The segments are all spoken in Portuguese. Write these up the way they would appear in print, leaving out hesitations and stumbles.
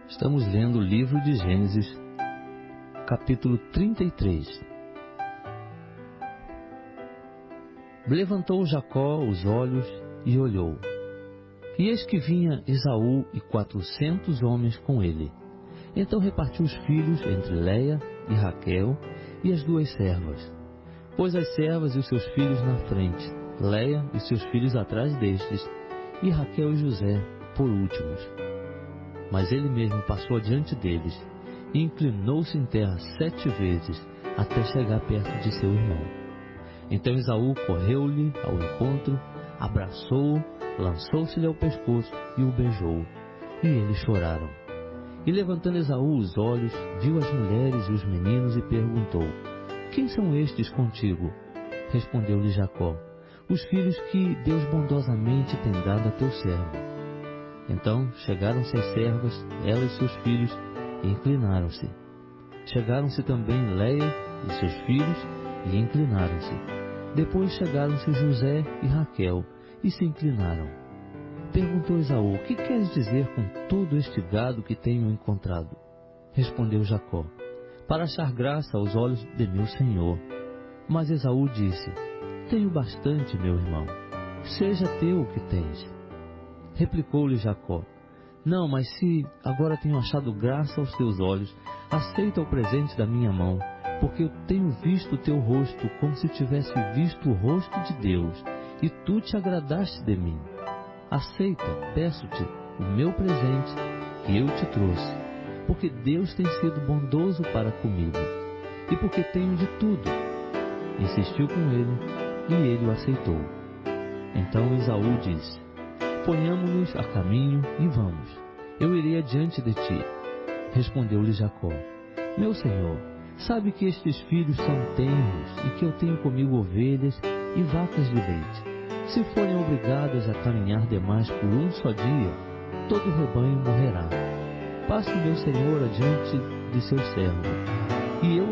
Estamos lendo o livro de Gênesis, capítulo 33. Levantou Jacó os olhos e olhou, e eis que vinha Esaú e 400 homens com ele. Então repartiu os filhos entre Léia e Raquel e as duas servas. Pôs as servas e os seus filhos na frente, Léia e seus filhos atrás destes, e Raquel e José por últimos. Mas ele mesmo passou adiante deles e inclinou-se em terra 7 vezes até chegar perto de seu irmão. Então Esaú correu-lhe ao encontro, abraçou-o, lançou-se-lhe ao pescoço e o beijou, e eles choraram. E levantando Esaú os olhos, viu as mulheres e os meninos e perguntou: quem são estes contigo? Respondeu-lhe Jacó: os filhos que Deus bondosamente tem dado a teu servo. Então chegaram-se as servas, ela e seus filhos, e inclinaram-se. Chegaram-se também Léia e seus filhos, e inclinaram-se. Depois chegaram-se José e Raquel, e se inclinaram. Perguntou Esaú: o que queres dizer com todo este gado que tenho encontrado? Respondeu Jacó: para achar graça aos olhos de meu senhor. Mas Esaú disse: tenho bastante, meu irmão, seja teu o que tens. Replicou-lhe Jacó: não, mas se agora tenho achado graça aos teus olhos, aceita o presente da minha mão, porque eu tenho visto o teu rosto como se tivesse visto o rosto de Deus, e tu te agradaste de mim. Aceita, peço-te, o meu presente que eu te trouxe, porque Deus tem sido bondoso para comigo, e porque tenho de tudo. Insistiu com ele, e ele o aceitou. Então Esaú disse: ponhamo-nos a caminho e vamos, eu irei adiante de ti. Respondeu-lhe Jacó: meu senhor, sabe que estes filhos são tenros e que eu tenho comigo ovelhas e vacas de leite. Se forem obrigadas a caminhar demais por um só dia, todo o rebanho morrerá. Passe meu senhor adiante de seu servo, e eu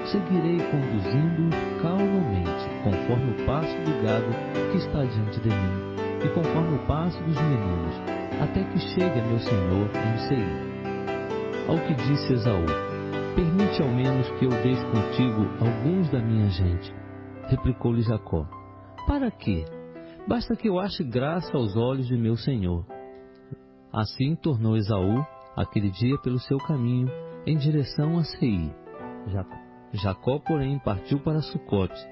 seguirei conduzindo-os calmamente, conforme o passo do gado que está diante de mim, e conforme o passo dos meninos, até que chegue a meu senhor em Seir. Ao que disse Esaú: permite ao menos que eu deixe contigo alguns da minha gente. Replicou-lhe Jacó: para quê? Basta que eu ache graça aos olhos de meu senhor. Assim tornou Esaú aquele dia pelo seu caminho em direção a Seir. Jacó, porém, partiu para Sucote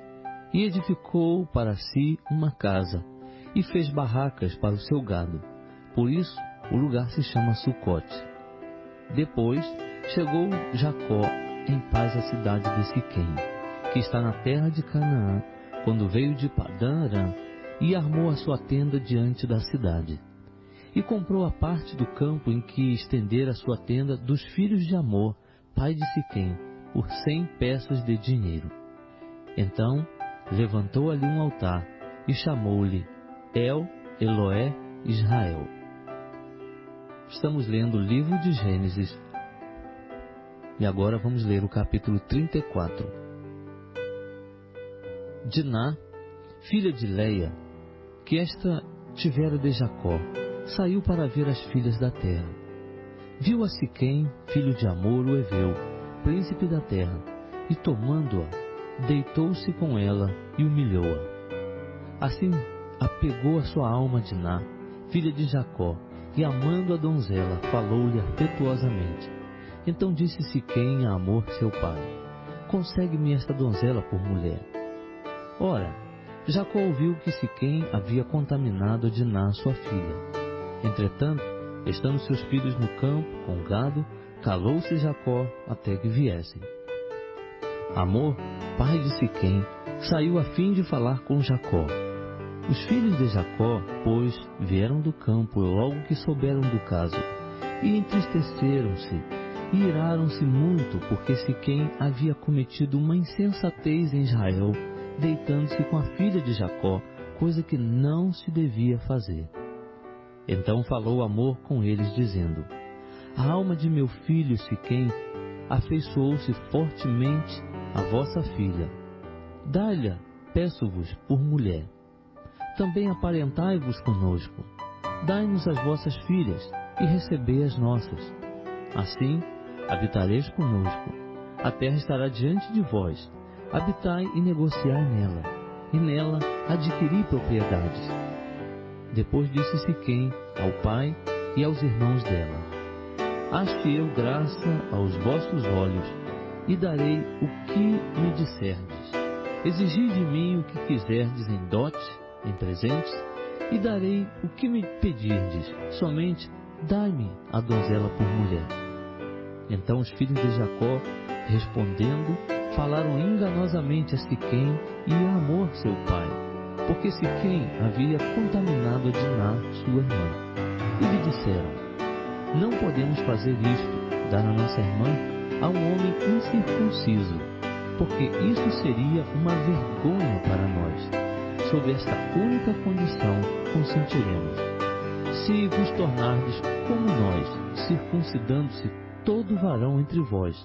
e edificou para si uma casa e fez barracas para o seu gado. Por isso o lugar se chama Sucote. Depois chegou Jacó em paz à cidade de Siquém, que está na terra de Canaã, quando veio de Padã Arã, e armou a sua tenda diante da cidade. E comprou a parte do campo em que estendera a sua tenda dos filhos de Amor, pai de Siquém, por 100 peças de dinheiro. Então levantou ali um altar e chamou-lhe El Eloé Israel. Estamos lendo o livro de Gênesis e agora vamos ler o capítulo 34. Diná, filha de Léia, que esta tivera de Jacó, saiu para ver as filhas da terra. Viu a Siquém, filho de Amor, o heveu, príncipe da terra, e tomando-a, deitou-se com ela e humilhou-a. Assim apegou a sua alma Diná, filha de Jacó, e amando a donzela, falou-lhe afetuosamente. Então disse Siquém a Amor, seu pai: consegue-me esta donzela por mulher. Ora, Jacó ouviu que Siquém havia contaminado a Diná, sua filha. Entretanto, estando seus filhos no campo com gado, calou-se Jacó até que viessem. Amor, pai de Siquém, saiu a fim de falar com Jacó. Os filhos de Jacó, pois, vieram do campo logo que souberam do caso, e entristeceram-se, e iraram-se muito, porque Siquém havia cometido uma insensatez em Israel, deitando-se com a filha de Jacó, coisa que não se devia fazer. Então falou Amor com eles, dizendo: a alma de meu filho Siquém afeiçoou-se fortemente à vossa filha. Dai-lhe, peço-vos, por mulher. Também aparentai-vos conosco. Dai-nos as vossas filhas, e recebei as nossas. Assim, habitareis conosco. A terra estará diante de vós. Habitai e negociai nela, e nela adquiri propriedades. Depois disse Siquém ao pai e aos irmãos dela: Ache eu graça aos vossos olhos, e darei o que me disserdes. Exigi de mim o que quiserdes em dote, em presentes, e darei o que me pedirdes. Somente dai-me a donzela por mulher. Então os filhos de Jacó, respondendo, falaram enganosamente a Siquém e a Hamor seu pai, porque Siquém havia contaminado Diná, sua irmã. E lhe disseram: Não podemos fazer isto, dar a nossa irmã a um homem incircunciso, porque isso seria uma vergonha para nós. Sob esta única condição consentiremos: se vos tornardes como nós, circuncidando-se todo varão entre vós,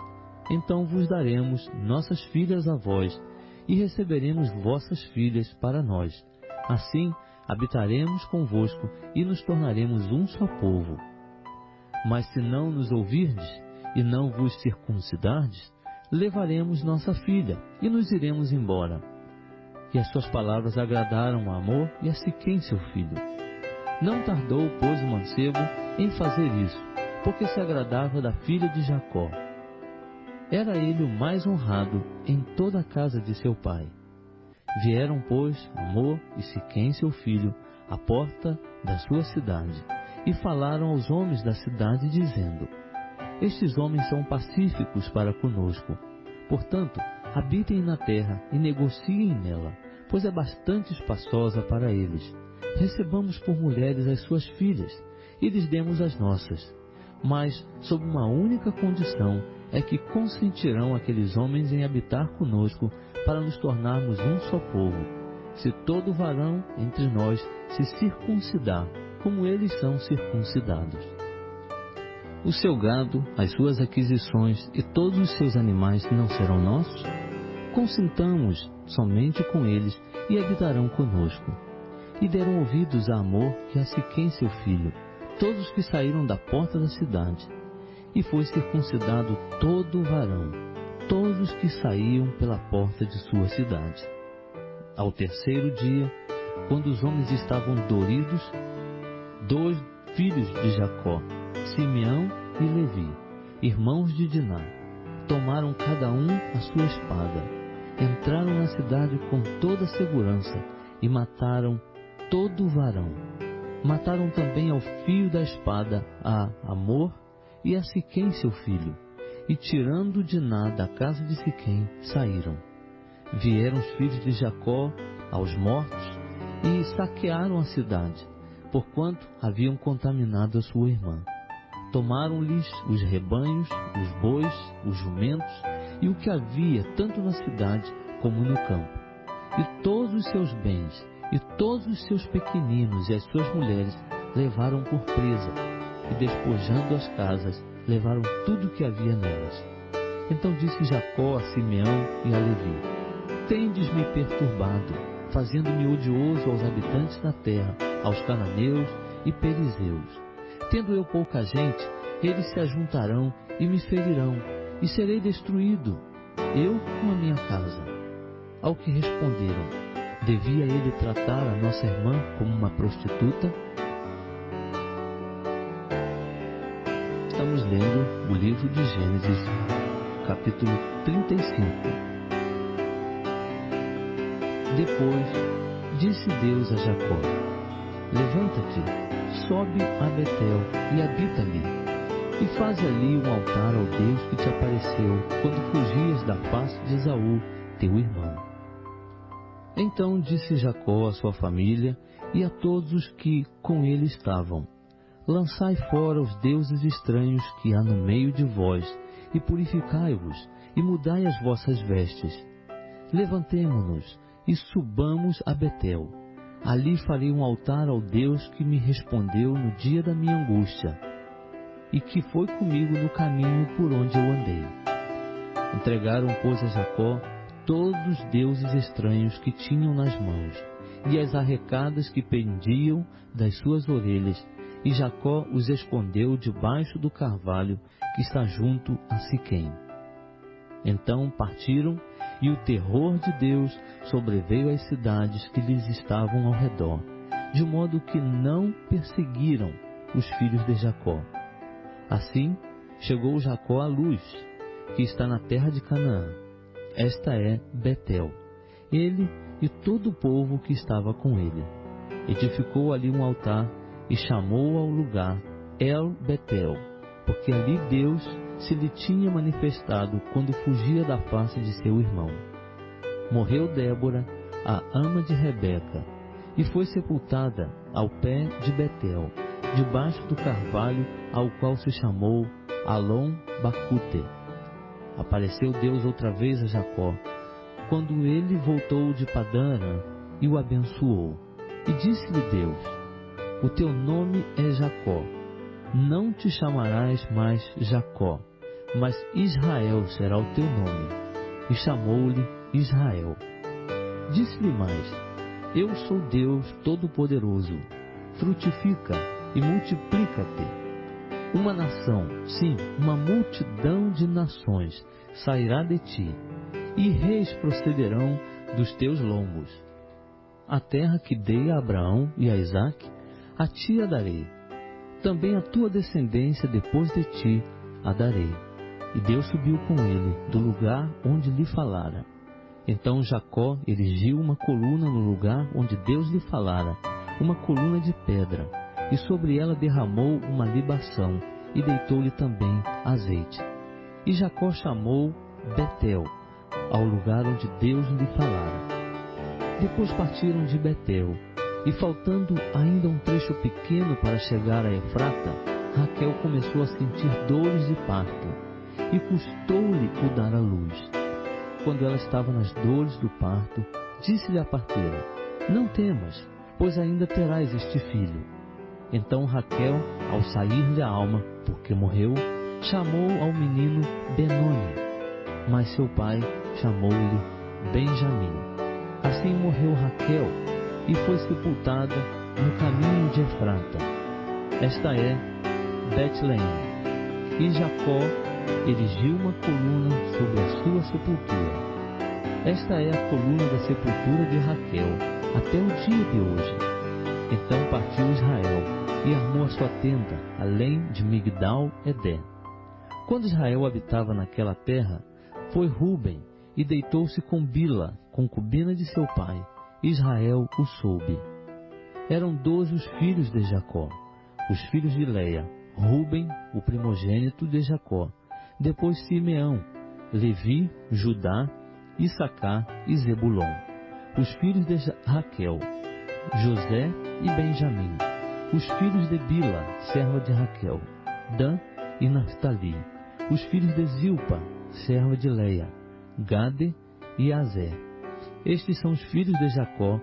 então vos daremos nossas filhas a vós, e receberemos vossas filhas para nós. Assim habitaremos convosco e nos tornaremos um só povo. Mas se não nos ouvirdes e não vos circuncidardes, levaremos nossa filha e nos iremos embora. E as suas palavras agradaram a Hamor e a Siquém seu filho. Não tardou, pois, o mancebo em fazer isso, porque se agradava da filha de Jacó. Era ele o mais honrado em toda a casa de seu pai. Vieram, pois, Hamor e Siquém seu filho à porta da sua cidade, e falaram aos homens da cidade, dizendo: Estes homens são pacíficos para conosco. Portanto, habitem na terra e negociem nela, pois é bastante espaçosa para eles. Recebamos por mulheres as suas filhas, e lhes demos as nossas. Mas, sob uma única condição, é que consentirão aqueles homens em habitar conosco, para nos tornarmos um só povo, se todo varão entre nós se circuncidar, como eles são circuncidados. O seu gado, as suas aquisições e todos os seus animais não serão nossos? Consintamos somente com eles e habitarão conosco. E deram ouvidos a Hamor e a Siquém seu filho, todos que saíram da porta da cidade. E foi circuncidado todo o varão, todos que saíam pela porta de sua cidade. Ao terceiro dia, quando os homens estavam doridos, 2 filhos de Jacó, Simeão e Levi, irmãos de Diná, tomaram cada um a sua espada, entraram na cidade com toda a segurança e mataram todo o varão. Mataram também ao fio da espada a Hamor e a Siquém seu filho, e tirando Diná da casa de Siquém, saíram. Vieram os filhos de Jacó aos mortos e saquearam a cidade, porquanto haviam contaminado a sua irmã. Tomaram-lhes os rebanhos, os bois, os jumentos e o que havia tanto na cidade como no campo, e todos os seus bens, e todos os seus pequeninos e as suas mulheres levaram por presa, e despojando as casas, levaram tudo o que havia nelas. Então disse Jacó a Simeão e a Levi: Tendes-me perturbado, fazendo-me odioso aos habitantes da terra, aos cananeus e perizeus. Tendo eu pouca gente, eles se ajuntarão e me ferirão, e serei destruído, eu com a minha casa. Ao que responderam: Devia ele tratar a nossa irmã como uma prostituta? Estamos lendo o livro de Gênesis, capítulo 35. Depois disse Deus a Jacó: Levanta-te, sobe a Betel e habita ali, e faze ali um altar ao Deus que te apareceu quando fugias da face de Esaú, teu irmão. Então disse Jacó à sua família e a todos os que com ele estavam: Lançai fora os deuses estranhos que há no meio de vós, e purificai-vos, e mudai as vossas vestes. Levantemo-nos e subamos a Betel. Ali farei um altar ao Deus que me respondeu no dia da minha angústia, e que foi comigo no caminho por onde eu andei. Entregaram, pois, a Jacó todos os deuses estranhos que tinham nas mãos, e as arrecadas que pendiam das suas orelhas, e Jacó os escondeu debaixo do carvalho que está junto a Siquém. Então partiram, e o terror de Deus sobreveio às cidades que lhes estavam ao redor, de modo que não perseguiram os filhos de Jacó. Assim chegou Jacó à Luz, que está na terra de Canaã. Esta é Betel. Ele e todo o povo que estava com ele. Edificou ali um altar e chamou ao lugar El Betel, porque ali Deus se lhe tinha manifestado quando fugia da face de seu irmão. Morreu Débora, a ama de Rebeca, e foi sepultada ao pé de Betel, debaixo do carvalho ao qual se chamou Alon Bacute. Apareceu Deus outra vez a Jacó, quando ele voltou de Padã Arã, e o abençoou. E disse-lhe Deus: o teu nome é Jacó, não te chamarás mais Jacó, mas Israel será o teu nome. E chamou-lhe Israel. Disse-lhe mais: eu sou Deus Todo-Poderoso, frutifica e multiplica-te. Uma nação, sim, uma multidão de nações sairá de ti, e reis procederão dos teus lombos. A terra que dei a Abraão e a Isaque, a ti a darei. Também a tua descendência depois de ti a darei. E Deus subiu com ele do lugar onde lhe falara. Então Jacó erigiu uma coluna no lugar onde Deus lhe falara, uma coluna de pedra, e sobre ela derramou uma libação, e deitou-lhe também azeite. E Jacó chamou Betel, ao lugar onde Deus lhe falara. Depois partiram de Betel, e faltando ainda um trecho pequeno para chegar a Efrata, Raquel começou a sentir dores de parto, e custou-lhe o dar à luz. Quando ela estava nas dores do parto, disse-lhe a parteira: não temas, pois ainda terás este filho. Então Raquel, ao sair-lhe a alma, porque morreu, chamou ao menino Benoni, mas seu pai chamou-lhe Benjamim. Assim morreu Raquel, e foi sepultada no caminho de Efrata. Esta é Betleém. E Jacó erigiu uma coluna sobre a sua sepultura. Esta é a coluna da sepultura de Raquel, até o dia de hoje. Então partiu Israel, e armou a sua tenda, além de Migdal-Edé. Quando Israel habitava naquela terra, foi Ruben, e deitou-se com Bila, concubina de seu pai. Israel o soube. Eram 12 os filhos de Jacó, os filhos de Leia: Ruben, o primogênito de Jacó, depois Simeão, Levi, Judá, Issacar e Zebulon. Os filhos de Raquel: José e Benjamim. Os filhos de Bila, serva de Raquel: Dan e Naphtali. Os filhos de Zilpa, serva de Leia: Gade e Azer. Estes são os filhos de Jacó,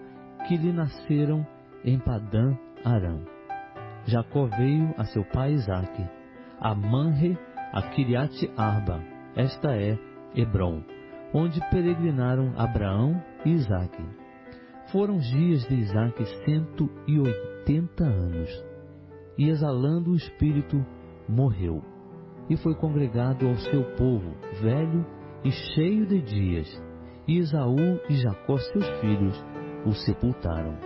que lhe nasceram em Padã Arã. Jacó veio a seu pai Isaque, a Manre, a Kiriate Arba, esta é Hebrom, onde peregrinaram Abraão e Isaque. Foram os dias de Isaque 180 anos, e exalando o espírito, morreu, e foi congregado ao seu povo, velho e cheio de dias, e Esaú e Jacó seus filhos o sepultaram.